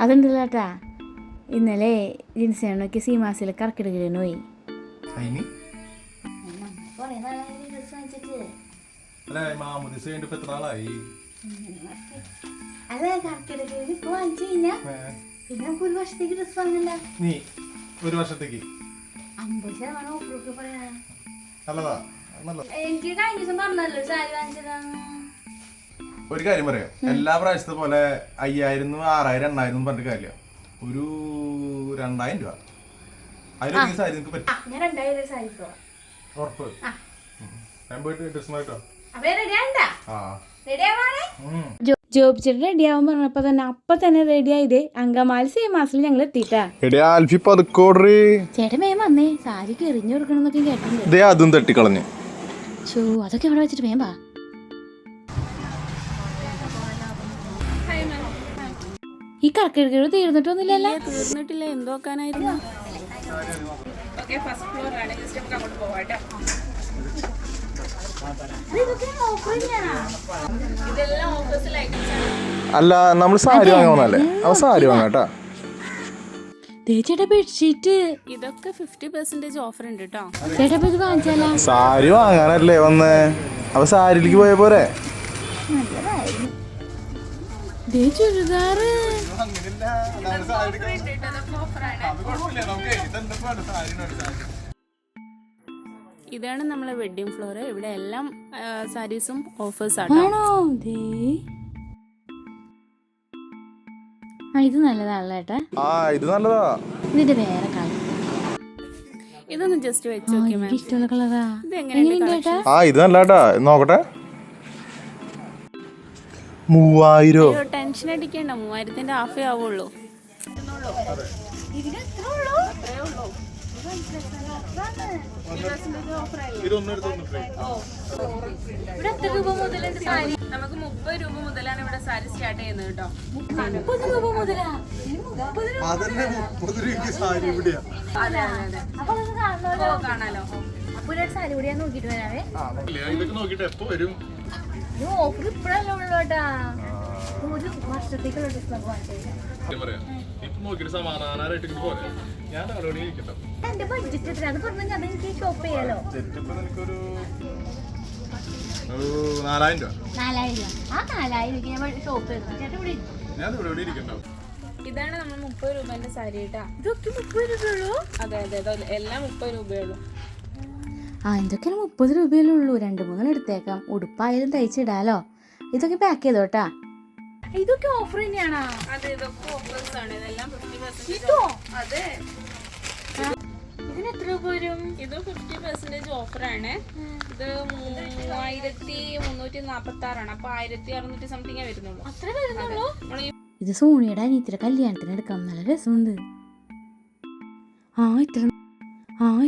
അതുണ്ടല്ലോ ചേട്ടാ, ഇന്നലെ ജിൻസേണൊക്കെ സീമാസിൽ കറക്കിടുകയാണ് പോയി. ഒരു വർഷത്തേക്ക് എനിക്ക് കഴിഞ്ഞ ദിവസം പറഞ്ഞല്ലോ സാരി വാങ്ങിച്ചതാന്ന്. ഒരു കാര്യം പറയാം, എല്ലാ പ്രാവശ്യത്തെ പോലെ 5000, 6000, 8000 പറഞ്ഞിട്ട് കാര്യമില്ല. ഒരു 2000 രൂപ അതിലൊക്കെ സാരി നിനക്ക് പറ്റും. ഞാൻ 2000 സാരി ഉറപ്പ് ഞാൻ പോയിട്ട് ഡ്രസ് മാറ്റോ. ജോബ് ചേട്ടൻ റെഡിയാവാൻ പറഞ്ഞപ്പോ തന്നെ അപ്പൊ തന്നെ റെഡി ആയതേ. അങ്കമാലി സീമാസിൽ ഞങ്ങൾ എത്തിട്ടാ. ചേട്ടൻ വേഗം വന്നേ, സാരിക്ക് എറിഞ്ഞു കൊടുക്കണം എന്നൊക്കെ കേട്ടിട്ടുണ്ട്. അതും തട്ടിക്കളഞ്ഞു. അതൊക്കെ ഇവിടെ വെച്ചിട്ട് വേഗം വാ. ഈ കറക്കെടുക്കൽ തീർന്നിട്ടൊന്നുമില്ലല്ലോ. തീർന്നിട്ടില്ല, എന്തോക്കാനായിരുന്നു. അല്ല, നമ്മൾ സാരി വാങ്ങാനല്ലേ? അവ സാരി വാങ്ങാട്ടാ. ചേട്ടാ ബെഡ്ഷീറ്റ് ഇതൊക്കെ 50% ഓഫർ ഉണ്ട് കേട്ടോ. ചേട്ടാ ഇത് വാങ്ങിച്ചാലോ? സാരി വാങ്ങാനല്ലേ വന്നേ? അവ സാരിയിലേക്ക് പോയ പോരെ? ചുരിദാറ് ഇതാണ് നമ്മളെ വെഡിങ് ഫ്ലോർ. ഇവിടെ എല്ലാം സാരീസും ഓഫേഴ്സ് ആണോ. ഇത് നല്ലതാണല്ലോ ചേട്ടാ. ഇത് നല്ലതാ. ഇതിന്റെ വേറെ കളർ. ഇതൊന്ന് ജസ്റ്റ് വെച്ച് നോക്കിയേ. ഇഷ്ടമുള്ള കളറാ. ഇത് എങ്ങനെയുണ്ട്? ഇത് നല്ലതാ. നോക്കട്ടെ. 3000. ടെൻഷൻ അടിക്കണ്ട, 3000ന്റെ ഹാഫേ ആവുള്ളൂ. നമുക്ക് 30 രൂപ മുതലാണ് ഇവിടെ സാരി സ്റ്റാർട്ട് ചെയ്യുന്നത് കേട്ടോ. 30 രൂപ മുതലാ? കാണാലോ. അപ്പൊ സാരി കൂടി ഞാൻ നോക്കിട്ട് വരാവേ. ഓഫർ ഇപ്പഴല്ലേ ഉള്ളൂ കേട്ടാ. ഒരു വർഷത്തേക്കുള്ള ഡിസ്കൗണ്ട് വാങ്ങിച്ചു. എന്റെ ബഡ്ജറ്റ് എത്ര അത് പറഞ്ഞാൽ അതെനിക്ക് ഷോപ്പ് ചെയ്യാലോ. 4000 രൂപ. 4000 രൂപ. ആ 4000 രൂപ ഞാൻ ഷോപ്പ് ചെയ്തു. ചേട്ടാ ഇവിടെ ഇതാണ് നമ്മൾ 30 രൂപന്റെ സാരി കേട്ടാ. ഇതൊക്കെ 30 രൂപയുള്ളൂ? അതെ, എല്ലാം 30 രൂപയുള്ളൂ. ഇതൊക്കെ 30 രൂപയല്ലേ ഉള്ളൂ. 2-3 എടുത്തേക്കാം. ഉടുപ്പായാലും തയ്ച്ചിടാലോ. ഇതൊക്കെ പാക്ക് ചെയ്തോട്ടാ. ഇതൊക്കെ ഓഫർ തന്നെയാണോ? അതെ, ഇതൊക്കെ ഓഫേഴ്സ് ആണ്. ഇതെല്ലാം 50%. അതെ. ഇതിന് എത്ര രൂപ വരും? ഇത് 50% ഓഫറാണ്. ഇത് 3346 അപ്പൊ 1600 സംതിങ്ങേ വരുന്നുള്ളൂ. അത്ര വരുന്നുള്ളൂ? ഇത് സോണിയുടെ അനിയത്തിയുടെ കല്യാണത്തിന് എടുക്കാം. നല്ല രസമുണ്ട്.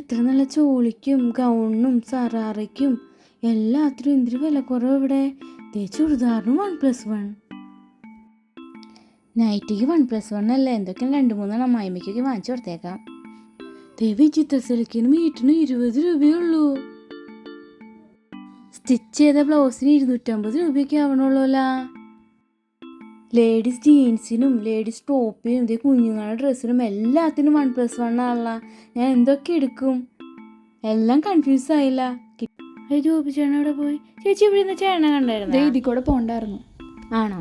ഇത്ര നല്ല ചോളിക്കും ഗൗണിനും സറാറയ്ക്കും എല്ലാത്തിനും എന്തൊരു വില കുറവ് ഇവിടെ. ചുരിദാറിനും 1+1, നൈറ്റിക്ക് 1+1 അല്ല. എന്തൊക്കെയാണ് 2-3 അമ്മായിമ്മയ്ക്കൊക്കെ വാങ്ങിച്ചു കൊടുത്തേക്കാം. വിചിത്ര സിൽക്കിന് മീറ്ററിന് 20 രൂപയുള്ളൂ. സ്റ്റിച്ച് ചെയ്ത ബ്ലൗസിന് 250 രൂപയൊക്കെ ആവണുള്ളൂല്ല. ലേഡീസ് ജീൻസിനും ലേഡീസ് ടോപ്പിനും കുഞ്ഞുങ്ങളുടെ ഡ്രസ്സിനും എല്ലാത്തിനും 1+1 ആണല്ല. ഞാൻ എന്തൊക്കെ എടുക്കും? എല്ലാം കൺഫ്യൂസ് ആയില്ല. ജോബി ചേട്ടൻ അവിടെ പോയി. ചേച്ചി ഇവിടെ നിന്ന് ചേട്ടനെ കണ്ടായിരുന്നു. ഇതിൽ കൂടെ പോണ്ടായിരുന്നു. ആണോ?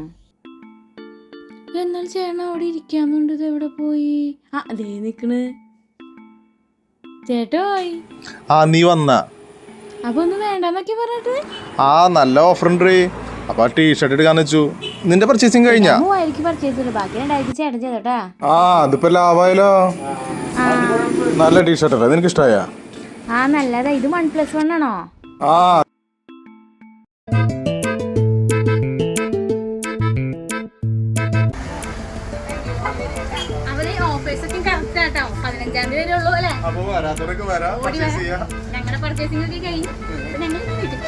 എന്നാൽ ചേട്ടൻ അവിടെ ഇരിക്കാന്നുണ്ട്. ഇത് എവിടെ പോയി? അതേ നിക്കണ്. ചേട്ടോയ്. നീ വന്ന അപ്പൊ ഒന്നും വേണ്ടെന്നൊക്കെ പറഞ്ഞിട്ട്. നല്ല ഓഫർ ഉണ്ട്. അപ്പൊ ടീഷർട്ട് എടുക്കാന്ന് വെച്ചു. നിന്റെ പർച്ചേസിങ് കഴിഞ്ഞാ? 3000 പർച്ചേസ് ചെയ്തു. ബാക്കി 2000 ചേട്ടൻ ചെയ്തോട്ടാ. അതിപ്പോ ലാഭായാലോ. നല്ല ടീഷർട്ട് അല്ലേ? നിനക്ക് ഇഷ്ടമായ? നല്ലതാ. ഇത് 1+1 ആണോ? ഓഫേഴ്സൊക്കെ കറക്റ്റ് ആട്ടോ. 15-ാം തീയതി വരെ ഉള്ളൂ അല്ലേ? ഞങ്ങളുടെ പർച്ചേസിംഗ് ഒക്കെ കഴിഞ്ഞു. ഞങ്ങൾ വീട്ടിൽ